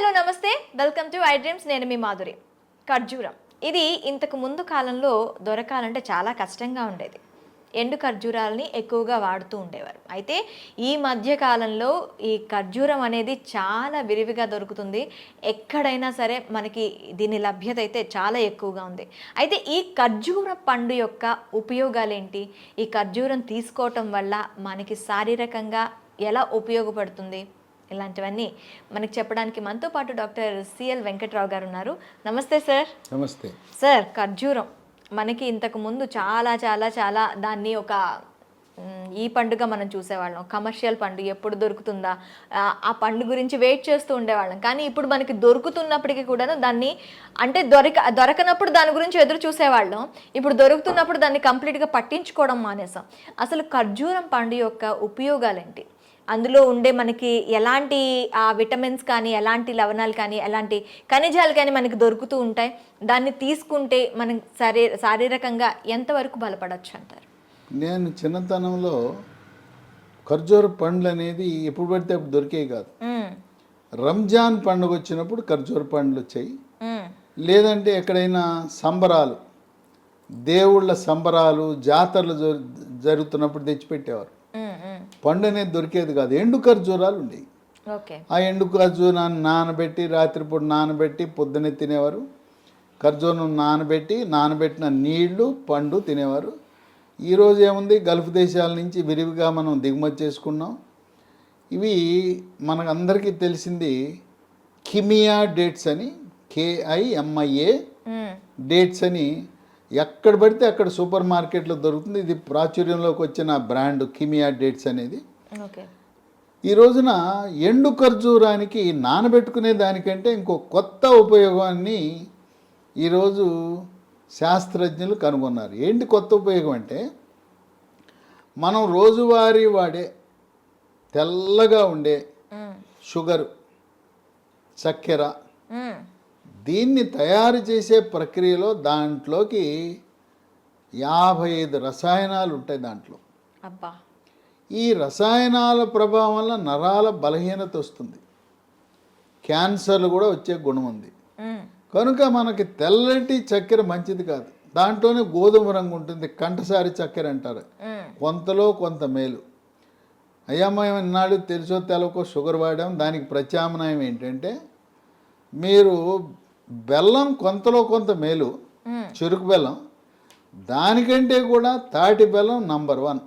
Hello నమస్తే, welcome to I dreams. నేను మీ మాధురి. ఖర్జూరం ఇది ఇంతకు ముందు కాలంలో దొరకాలంటే చాలా కష్టంగా ఉండేది. ఎండు ఖర్జూరాలని ఎక్కువగా వాడుతూ ఉండేవారు. అయితే ఈ మధ్య కాలంలో ఈ ఖర్జూరం అనేది చాలా విరివిగా దొరుకుతుంది. ఎక్కడైనా సరే మనకి దీని లభ్యత అయితే చాలా ఎక్కువగా ఉంది. అయితే ఈ ఖర్జూర పండు యొక్క ఉపయోగాలు ఏంటి? ఈ ఖర్జూరం తీసుకోవటం వల్ల మనకి శారీరకంగా ఎలా ఉపయోగపడుతుంది? ఇలాంటివన్నీ మనకి చెప్పడానికి మనతో పాటు డాక్టర్ సిఎల్ వెంకట్రావు గారు ఉన్నారు. నమస్తే సార్. నమస్తే సార్. ఖర్జూరం మనకి ఇంతకు ముందు చాలా చాలా చాలా దాన్ని ఒక ఈ పండుగ మనం చూసేవాళ్ళం. కమర్షియల్ పండు ఎప్పుడు దొరుకుతుందా, ఆ పండు గురించి వెయిట్ చేస్తూ ఉండేవాళ్ళం. కానీ ఇప్పుడు మనకి దొరుకుతున్నప్పటికీ కూడాను దాన్ని అంటే దొరకనప్పుడు దాని గురించి ఎదురు చూసేవాళ్ళం. ఇప్పుడు దొరుకుతున్నప్పుడు దాన్ని కంప్లీట్గా పట్టించుకోవడం మానేసాం. అసలు ఖర్జూరం పండు యొక్క ఉపయోగాలు ఏంటి? అందులో ఉండే మనకి ఎలాంటి విటమిన్స్ కానీ, ఎలాంటి లవణాలు కానీ, ఎలాంటి ఖనిజాలు కానీ మనకి దొరుకుతూ ఉంటాయి? దాన్ని తీసుకుంటే మనం శారీరకంగా ఎంతవరకు బలపడవచ్చు అంటారు? నేను చిన్నతనంలో ఖర్జూర పండ్లు అనేది ఎప్పుడు పడితే అప్పుడు దొరికేవి కాదు. రంజాన్ పండుగ వచ్చినప్పుడు ఖర్జూర పండ్లు వచ్చాయి. లేదంటే ఎక్కడైనా సంబరాలు, దేవుళ్ళ సంబరాలు, జాతరలు జరుగుతున్నప్పుడు తెచ్చిపెట్టేవారు. పండు అనేది దొరికేది కాదు. ఎండు ఖర్జూరాలు ఉండేవి. ఆ ఎండు ఖర్జూరాన్ని నానబెట్టి, రాత్రిపూట నానబెట్టి పొద్దున్నే తినేవారు. ఖర్జూరం నానబెట్టిన నీళ్లు, పండు తినేవారు. ఈరోజు ఏముంది, గల్ఫ్ దేశాల నుంచి విరివిగా మనం దిగుమతి చేసుకున్నాం. ఇవి మనకందరికీ తెలిసింది కిమియా డేట్స్ అని, KIMIA డేట్స్ అని ఎక్కడ పడితే అక్కడ సూపర్ మార్కెట్లో దొరుకుతుంది. ఇది ప్రాచుర్యంలోకి వచ్చిన బ్రాండ్ కిమియా డేట్స్ అనేది. ఈ రోజున ఎండు ఖర్జూరానికి నానబెట్టుకునే దానికంటే ఇంకో కొత్త ఉపయోగాన్ని ఈరోజు శాస్త్రజ్ఞులు కనుగొన్నారు. ఏంటి కొత్త ఉపయోగం అంటే, మనం రోజువారీ వాడే తెల్లగా ఉండే షుగరు, చక్కెర, దీన్ని తయారు చేసే ప్రక్రియలో దాంట్లోకి 55 రసాయనాలు ఉంటాయి దాంట్లో. ఈ రసాయనాల ప్రభావం వల్ల నరాల బలహీనత వస్తుంది, క్యాన్సర్లు కూడా వచ్చే గుణం ఉంది. కనుక మనకి తెల్లటి చక్కెర మంచిది కాదు. దాంట్లోనే గోధుమ రంగు ఉంటుంది, కంటసారి చక్కెర అంటారు. కొంతలో కొంత మేలు. అయ్యమ్మ ఇన్నాళ్ళు తెలుసో తెలవకో షుగర్ వాడాం. దానికి ప్రత్యామ్నాయం ఏంటంటే, మీరు బెల్లం కొంతలో కొంత మేలు, చెరుకు బెల్లం. దానికంటే కూడా తాటి బెల్లం నంబర్ 1.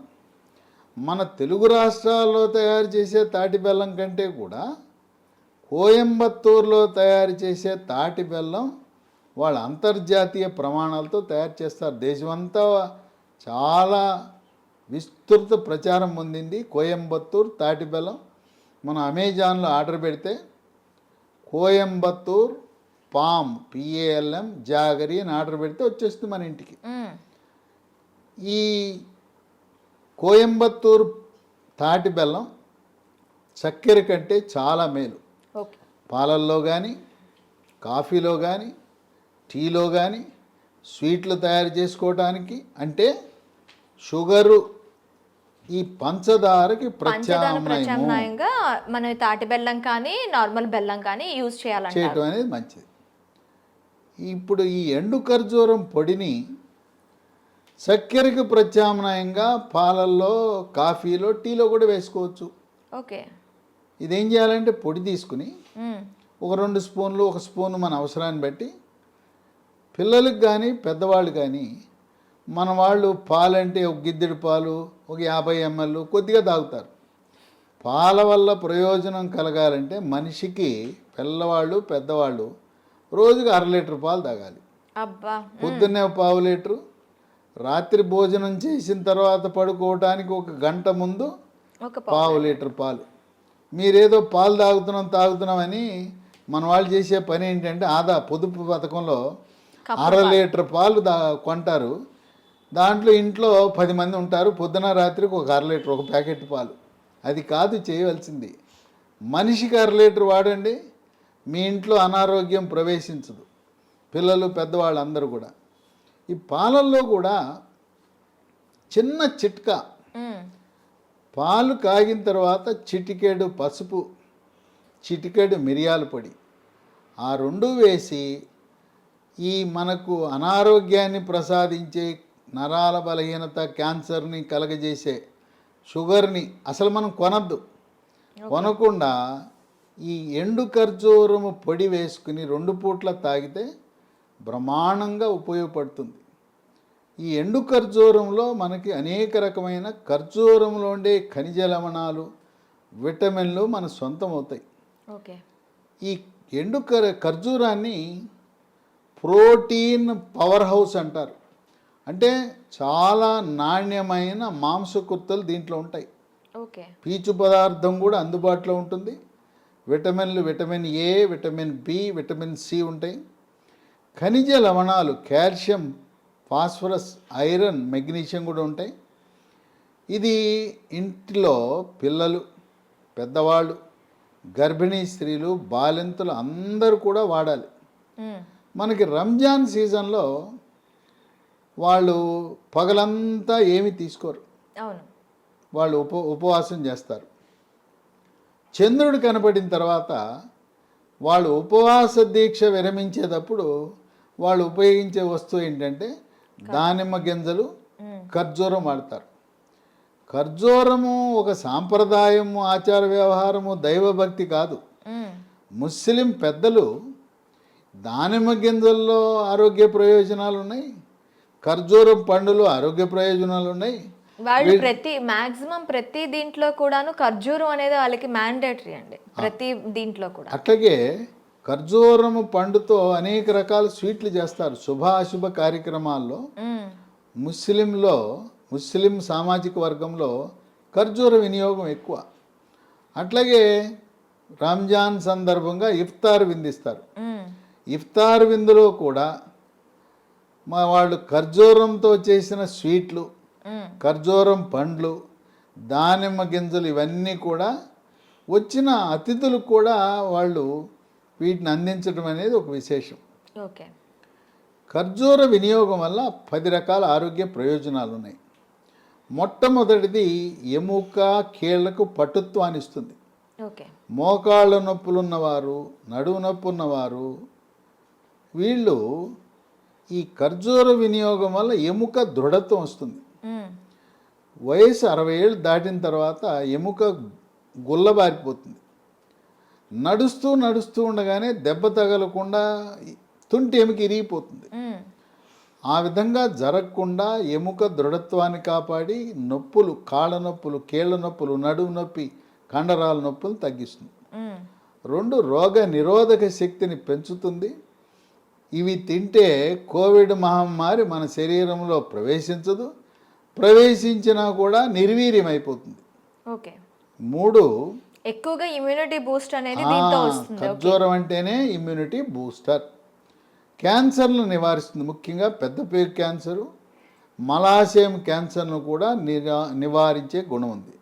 మన తెలుగు రాష్ట్రాల్లో తయారు చేసే తాటి బెల్లం కంటే కూడా కోయంబత్తూరులో తయారు చేసే తాటి బెల్లం వాళ్ళ అంతర్జాతీయ ప్రమాణాలతో తయారు చేస్తారు. దేశమంతా చాలా విస్తృత ప్రచారం పొందింది కోయంబత్తూర్ తాటి బెల్లం. మనం అమెజాన్లో ఆర్డర్ పెడితే కోయంబత్తూర్ పామ్, PALM జాగరి అని ఆర్డర్ పెడితే వచ్చేస్తుంది మన ఇంటికి. ఈ కోయంబత్తూర్ తాటి బెల్లం చక్కెర కంటే చాలా మేలు. పాలల్లో కానీ, కాఫీలో కానీ, టీలో కానీ, స్వీట్లు తయారు చేసుకోవడానికి, అంటే షుగరు, ఈ పంచదారకి ప్రత్యామ్నాయంగా మనం తాటి బెల్లం కానీ, నార్మల్ బెల్లం కానీ యూజ్ చేయడం అనేది మంచిది. ఇప్పుడు ఈ ఎండు ఖర్జూరం పొడిని చక్కెరకి ప్రత్యామ్నాయంగా పాలల్లో, కాఫీలో, టీలో కూడా వేసుకోవచ్చు. ఇదేం చేయాలంటే, పొడి తీసుకుని ఒక 2 స్పూన్లు, 1 స్పూన్ మన అవసరాన్ని బట్టి, పిల్లలకు కానీ పెద్దవాళ్ళు కానీ, మన వాళ్ళు పాలంటే ఒక గిద్దెడు పాలు, ఒక 50 ml కొద్దిగా తాగుతారు. పాల వల్ల ప్రయోజనం కలగాలంటే మనిషికి, పిల్లవాళ్ళు పెద్దవాళ్ళు రోజుకి 1/2 లీటర్ పాలు తాగాలి. పొద్దున్నే 1/2 లీటరు, రాత్రి భోజనం చేసిన తర్వాత పడుకోవటానికి 1 గంట ముందు 1/2 లీటర్ పాలు. మీరేదో పాలు తాగుతున్నామని మన వాళ్ళు చేసే పని ఏంటంటే, పొదుపు పథకంలో 1/2 లీటర్ పాలు కొంటారు. దాంట్లో ఇంట్లో 10 మంది ఉంటారు. పొద్దున రాత్రికి 1/2 లీటర్, 1 ప్యాకెట్ పాలు. అది కాదు చేయవలసింది. మనిషికి 1/2 లీటర్ వాడండి, మీ ఇంట్లో అనారోగ్యం ప్రవేశించదు. పిల్లలు పెద్దవాళ్ళు అందరూ కూడా. ఈ పాలల్లో కూడా చిన్న చిట్కా, పాలు కాగిన తర్వాత చిటికెడు పసుపు, చిటికెడు మిరియాల పొడి, ఆ రెండు వేసి ఈ మనకు అనారోగ్యాన్ని ప్రసాదించే నరాల బలహీనత, క్యాన్సర్ని కలగజేసే షుగర్ని అసలు మనం కొనద్దు. కొనకుండా ఈ ఎండు ఖర్జూరము పొడి వేసుకుని 2 పూట్ల తాగితే బ్రహ్మాండంగా ఉపయోగపడుతుంది. ఈ ఎండు ఖర్జూరంలో మనకి అనేక రకమైన ఖర్జూరంలో ఉండే ఖనిజ లవణాలు, విటమిన్లు మన సొంతం అవుతాయి. ఓకే. ఈ ఎండు ఖర్జూరాన్ని ప్రోటీన్ పవర్ హౌస్ అంటారు. అంటే చాలా నాణ్యమైన మాంసకృత్తలు దీంట్లో ఉంటాయి. ఓకే. పీచు పదార్థం కూడా అందుబాటులో ఉంటుంది. విటమిన్లు vitamin A, vitamin B, vitamin C ఉంటాయి. ఖనిజ లవణాలు కాల్షియం, ఫాస్ఫరస్, ఐరన్, మెగ్నీషియం కూడా ఉంటాయి. ఇది ఇంటిలో పిల్లలు, పెద్దవాళ్ళు, గర్భిణీ స్త్రీలు, బాలింతలు అందరూ కూడా వాడాలి. మనకి రంజాన్ సీజన్లో వాళ్ళు పగలంతా ఏమి తీసుకోరు. అవును. వాళ్ళు ఉపవాసం చేస్తారు. చంద్రుడు కనపడిన తర్వాత వాళ్ళు ఉపవాస దీక్ష విరమించేటప్పుడు వాళ్ళు ఉపయోగించే వస్తువు ఏంటంటే దానిమ్మ గింజలు, ఖర్జూరం వాడతారు. ఖర్జూరము ఒక సాంప్రదాయము, ఆచార వ్యవహారము, దైవభక్తి కాదు. ముస్లిం పెద్దలు దానిమ్మ గింజల్లో ఆరోగ్య ప్రయోజనాలు ఉన్నాయి, ఖర్జూరం పండులో ఆరోగ్య ప్రయోజనాలు ఉన్నాయి. వాళ్ళు మాక్సిమం ప్రతి దీంట్లో కూడాను ఖర్జూరం అనేది వాళ్ళకి మ్యాండేటరీ అండి, ప్రతి దీంట్లో కూడా. అట్లాగే ఖర్జూరము పండుతో అనేక రకాల స్వీట్లు చేస్తారు. శుభ అశుభ కార్యక్రమాల్లో ముస్లిం సామాజిక వర్గంలో ఖర్జూర వినియోగం ఎక్కువ. అట్లాగే రంజాన్ సందర్భంగా ఇఫ్తార్ విందిస్తారు. ఇఫ్తార్ విందులో కూడా వాళ్ళు ఖర్జూరంతో చేసిన స్వీట్లు, ఖర్జూరం పండ్లు, దానిమ్మ గింజలు ఇవన్నీ కూడా వచ్చిన అతిథులకు కూడా వాళ్ళు వీటిని అందించడం అనేది ఒక విశేషం. ఓకే. ఖర్జూర వినియోగం వల్ల 10 రకాల ఆరోగ్య ప్రయోజనాలు ఉన్నాయి. మొట్టమొదటిది ఎముక, కీళ్లకు పటుత్వాన్ని ఇస్తుంది. ఓకే. మోకాళ్ళ నొప్పులు ఉన్నవారు, నడుము నొప్పి ఉన్నవారు వీళ్ళు ఈ ఖర్జూర వినియోగం వల్ల ఎముక దృఢత్వం వస్తుంది. వయసు 60 ఏళ్ళు దాటిన తర్వాత ఎముక గుల్లబారిపోతుంది. నడుస్తూ ఉండగానే దెబ్బ తగలకుండా తుంటి ఎముక ఇరిగిపోతుంది. ఆ విధంగా జరగకుండా ఎముక దృఢత్వాన్ని కాపాడి నొప్పులు, కాళ్ళ నొప్పులు, కీళ్ళ నొప్పులు, నడుము నొప్పి, కండరాల నొప్పులు తగ్గిస్తుంది. 2 రోగ నిరోధక శక్తిని పెంచుతుంది. ఇవి తింటే కోవిడ్ మహమ్మారి మన శరీరంలో ప్రవేశించదు, ప్రవేశించినా కూడా నిర్వీర్యమైపోతుంది. ఓకే. 3 ఎక్కువగా ఇమ్యూనిటీ బూస్ట్ అనేది దీంతో వస్తుంది. ఖర్జూరం అంటేనే ఇమ్యూనిటీ బూస్టర్. క్యాన్సర్ను నివారిస్తుంది. ముఖ్యంగా పెద్దపేగు క్యాన్సరు, మలాశయం క్యాన్సర్ను కూడా నివారించే గుణం ఉంది.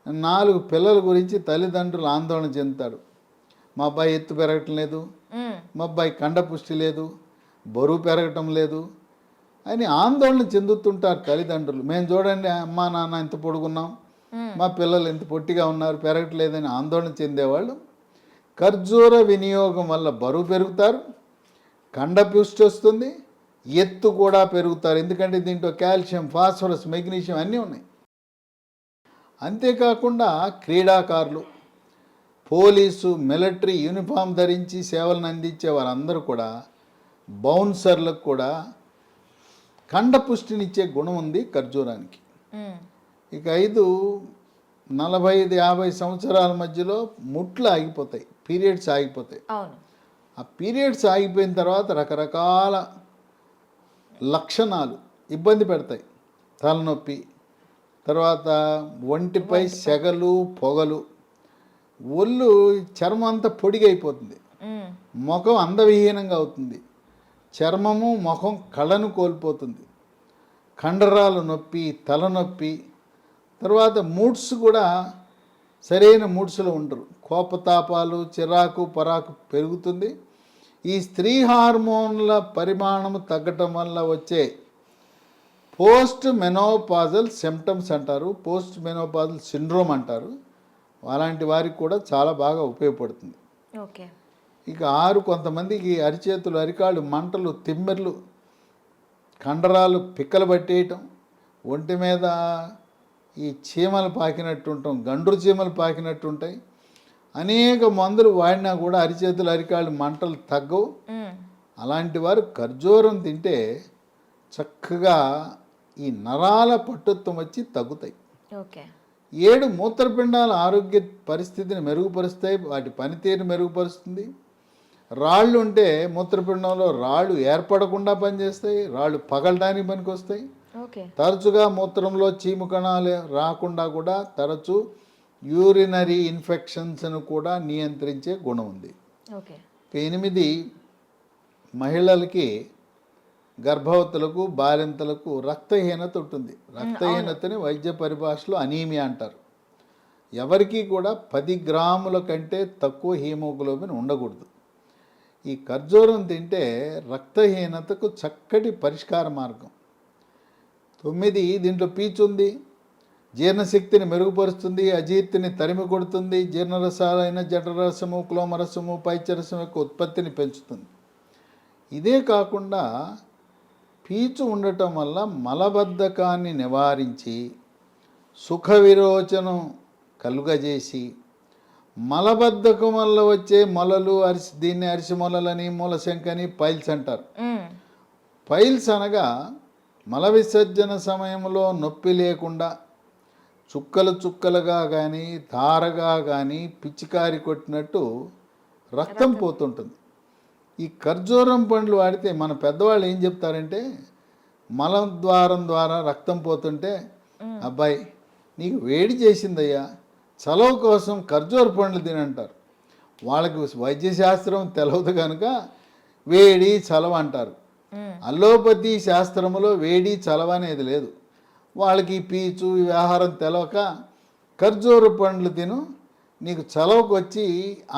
4 పిల్లల గురించి తల్లిదండ్రులు ఆందోళన చెందుతారు. మా అబ్బాయి ఎత్తు పెరగటం లేదు, మా అబ్బాయి కండపుష్టి లేదు, బరువు పెరగటం లేదు అని ఆందోళన చెందుతుంటారు తల్లిదండ్రులు. మేము చూడండి అమ్మా నాన్న ఎంత పొడుగున్నాం, మా పిల్లలు ఎంత పొట్టిగా ఉన్నారు, పెరగట్లేదని ఆందోళన చెందేవాళ్ళు ఖర్జూర వినియోగం వల్ల బరువు పెరుగుతారు, కండపుష్టి వస్తుంది, ఎత్తు కూడా పెరుగుతారు. ఎందుకంటే దీంట్లో కాల్షియం, ఫాస్ఫరస్, మెగ్నీషియం అన్నీ ఉన్నాయి. అంతేకాకుండా క్రీడాకారులు, పోలీసు, మిలిటరీ యూనిఫామ్ ధరించి సేవలను అందించే వారందరూ కూడా, బౌన్సర్లకు కూడా కండపుష్టినిచ్చే గుణం ఉంది ఖర్జూరానికి. ఇక 5 45-50 సంవత్సరాల మధ్యలో ముట్లు ఆగిపోతాయి, పీరియడ్స్ ఆగిపోతాయి. ఆ పీరియడ్స్ ఆగిపోయిన తర్వాత రకరకాల లక్షణాలు ఇబ్బంది పెడతాయి. తలనొప్పి, తర్వాత ఒంటిపై సెగలు, పొగలు, ఒళ్ళు చర్మం అంతా పొడిగైపోతుంది, ముఖం అందవిహీనంగా అవుతుంది, చర్మము ముఖం కళను కోల్పోతుంది, కండరాల నొప్పి, తలనొప్పి, తర్వాత మూడ్స్ కూడా సరైన మూడ్స్లో ఉండరు, కోపతాపాలు, చిరాకు, పరాకు పెరుగుతుంది. ఈ స్త్రీ హార్మోన్ల పరిమాణము తగ్గటం వల్ల వచ్చే పోస్ట్ మెనోపాజల్ సిమ్టమ్స్ అంటారు, పోస్ట్ మెనోపాజల్ సిండ్రోమ్ అంటారు. అలాంటి వారికి కూడా చాలా బాగా ఉపయోగపడుతుంది. ఓకే. ఇక 6 కొంతమందికి అరిచేతులు అరికాళ్ళు మంటలు తిమ్మెర్లు కండరాలు పిక్కలు పట్టేయటం, ఒంటి మీద ఈ చీమలు పాకినట్టు ఉంటాం, గండ్రు చీమలు పాకినట్టు ఉంటాయి. అనేక మందులు వాడినా కూడా అరిచేతులు అరికాళ్ళు మంటలు తగ్గవు. అలాంటి వారు ఖర్జూరం తింటే చక్కగా ఈ నరాల పట్టుత్వం వచ్చి తగ్గుతాయి. ఓకే. 7 మూత్రపిండాల ఆరోగ్య పరిస్థితిని మెరుగుపరుస్తాయి, వాటి పనితీరుని మెరుగుపరుస్తుంది. రాళ్ళు ఉంటే మూత్రపిండంలో రాళ్ళు ఏర్పడకుండా పనిచేస్తాయి, రాళ్ళు పగలడానికి పనికొస్తాయి. ఓకే. తరచుగా మూత్రంలో చీము కణాలు రాకుండా కూడా తరచు యూరినరీ ఇన్ఫెక్షన్స్ను కూడా నియంత్రించే గుణం ఉంది. ఓకే. 8 మహిళలకి గర్భవతులకు బాలింతలకు రక్తహీనత ఉంటుంది. రక్తహీనతని వైద్య పరిభాషలో అనీమియా అంటారు. ఎవరికీ కూడా 10 గ్రాముల కంటే తక్కువ హీమోగ్లోబిన్ ఉండకూడదు. ఈ ఖర్జూరం తింటే రక్తహీనతకు చక్కటి పరిష్కార మార్గం. 9 దీంట్లో పీచు ఉంది, జీర్ణశక్తిని మెరుగుపరుస్తుంది, అజీర్తిని తరిమి కొడుతుంది, జీర్ణరసాలైన జఠరసము క్లోమరసము పైచరసం యొక్క ఉత్పత్తిని పెంచుతుంది. ఇదే కాకుండా పీచు ఉండటం వల్ల మలబద్ధకాన్ని నివారించి సుఖ విరోచనం కలుగజేసి మలబద్ధకం వల్ల వచ్చే మొలలు దీన్ని అరిసి మొలలని మూలశంకని పైల్స్ అంటారు. పైల్స్ అనగా మల విసర్జన సమయంలో నొప్పి లేకుండా చుక్కలు చుక్కలుగా కానీ ధారగా కానీ పిచ్చికారి కొట్టినట్టు రక్తం పోతుంటుంది. ఈ ఖర్జూరం పండ్లు వాడితే మన పెద్దవాళ్ళు ఏం చెప్తారంటే, మలద్వారం ద్వారా రక్తం పోతుంటే అబ్బాయి నీకు వేడి చేసిందయ్యా, చలవ కోసం ఖర్జూర పండ్లు తినంటారు. వాళ్ళకి వైద్యశాస్త్రం తెలవదు కనుక వేడి చలవ అంటారు. అల్లోపతి శాస్త్రములో వేడి చలవ అనేది లేదు. వాళ్ళకి పీచు ఈ ఆహారం తెలవక ఖర్జూర పండ్లు తిను, నీకు చలవకు వచ్చి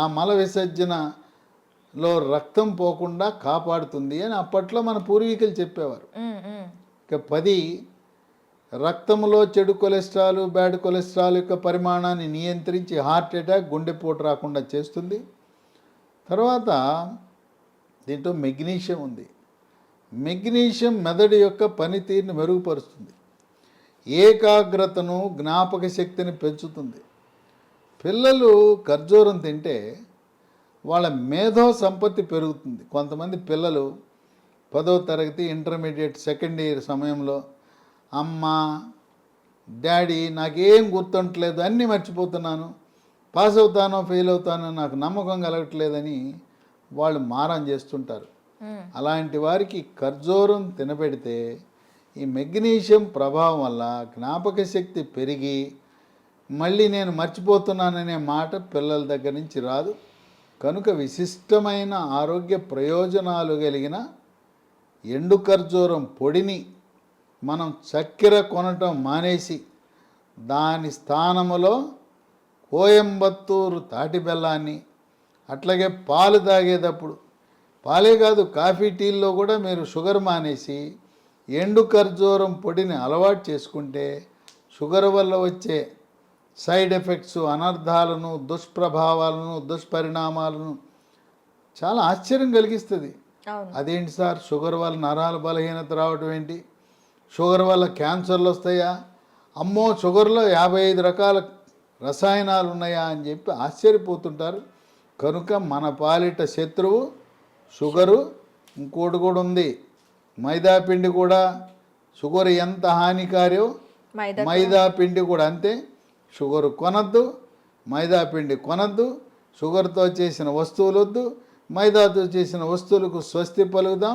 ఆ మల విసర్జనలో రక్తం పోకుండా కాపాడుతుంది అని అప్పట్లో మన పూర్వీకులు చెప్పేవారు. ఇక 10 రక్తంలో చెడు కొలెస్ట్రాల్ బ్యాడ్ కొలెస్ట్రాల్ యొక్క పరిమాణాన్ని నియంత్రించి హార్ట్ అటాక్ గుండెపోటు రాకుండా చేస్తుంది. తర్వాత దీంట్లో మెగ్నీషియం ఉంది. మెగ్నీషియం మెదడు యొక్క పనితీరుని మెరుగుపరుస్తుంది, ఏకాగ్రతను జ్ఞాపక శక్తిని పెంచుతుంది. పిల్లలు ఖర్జూరం తింటే వాళ్ళ మేధో సంపత్తి పెరుగుతుంది. కొంతమంది పిల్లలు 10వ తరగతి ఇంటర్మీడియట్ సెకండ్ ఇయర్ సమయంలో అమ్మ డాడీ నాకేం గుర్తుంటలేదు, అన్నీ మర్చిపోతున్నాను, పాస్ అవుతానో ఫెయిల్ అవుతానో నాకు నమ్మకం కలగట్లేదని వాళ్ళు మారం చేస్తుంటారు. అలాంటి వారికి ఖర్జూరం తినబెడితే ఈ మెగ్నీషియం ప్రభావం వల్ల జ్ఞాపక శక్తి పెరిగి మళ్ళీ నేను మర్చిపోతున్నాననే మాట పిల్లల దగ్గర నుంచి రాదు. కనుక విశిష్టమైన ఆరోగ్య ప్రయోజనాలు కలిగిన ఎండు ఖర్జూరం పొడిని మనం చక్కెర కొనటం మానేసి దాని స్థానములో కోయంబత్తూరు తాటి బెల్లాన్ని, అట్లాగే పాలు తాగేటప్పుడు పాలే కాదు కాఫీ టీల్లో కూడా మీరు షుగర్ మానేసి ఎండు ఖర్జూరం పొడిని అలవాటు చేసుకుంటే షుగర్ వల్ల వచ్చే సైడ్ ఎఫెక్ట్స్, అనర్థాలను, దుష్ప్రభావాలను, దుష్పరిణామాలను చాలా ఆశ్చర్యం కలిగిస్తుంది. అదేంటి సార్, షుగర్ వల్ల నరాల బలహీనత రావటం ఏంటి, షుగర్ వల్ల క్యాన్సర్లు వస్తాయా, అమ్మో షుగర్లో 55 రకాల రసాయనాలు ఉన్నాయా అని చెప్పి ఆశ్చర్యపోతుంటారు. కనుక మన పాలిట శత్రువు షుగరు. ఇంకోటి కూడా ఉంది, మైదా పిండి కూడా. షుగర్ ఎంత హానికారో మైదా పిండి కూడా అంతే. షుగర్ కొనద్దు, మైదా పిండి కొనద్దు, షుగర్తో చేసిన వస్తువులు వద్దు, మైదాతో చేసిన వస్తువులకు స్వస్తి పలుకుదాం,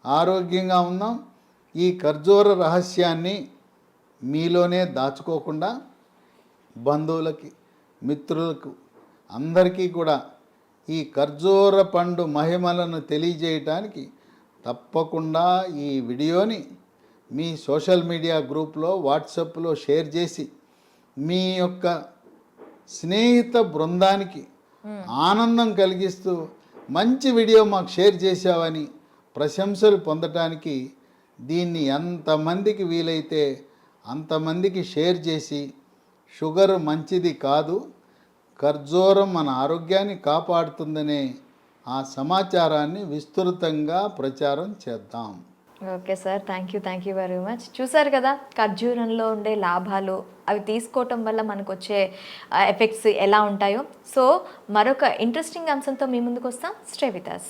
ఆరోగ్యంగా ఉందాం. ఈ ఖర్జూర రహస్యాన్ని మీలోనే దాచుకోకుండా బంధువులకి మిత్రులకు అందరికీ కూడా ఈ ఖర్జూర పండు మహిమలను తెలియజేయటానికి తప్పకుండా ఈ వీడియోని మీ సోషల్ మీడియా గ్రూప్లో వాట్సాప్లో షేర్ చేసి మీ యొక్క స్నేహిత బృందానికి ఆనందం కలిగిస్తూ మంచి వీడియో మాకు షేర్ చేశావని ప్రశంసలు పొందటానికి దీన్ని ఎంతమందికి వీలైతే అంతమందికి షేర్ చేసి షుగర్ మంచిది కాదు, ఖర్జూరం మన ఆరోగ్యాన్ని కాపాడుతుందనే ఆ సమాచారాన్ని విస్తృతంగా ప్రచారం చేద్దాం. Okay sir, thank you very much. చూసారు కదా ఖర్జూరంలో ఉండే లాభాలు, అవి తీసుకోవటం వల్ల మనకు వచ్చే ఎఫెక్ట్స్ ఎలా ఉంటాయో. సో మరొక ఇంట్రెస్టింగ్ అంశంతో మీ ముందుకు వస్తాం. Stay with us.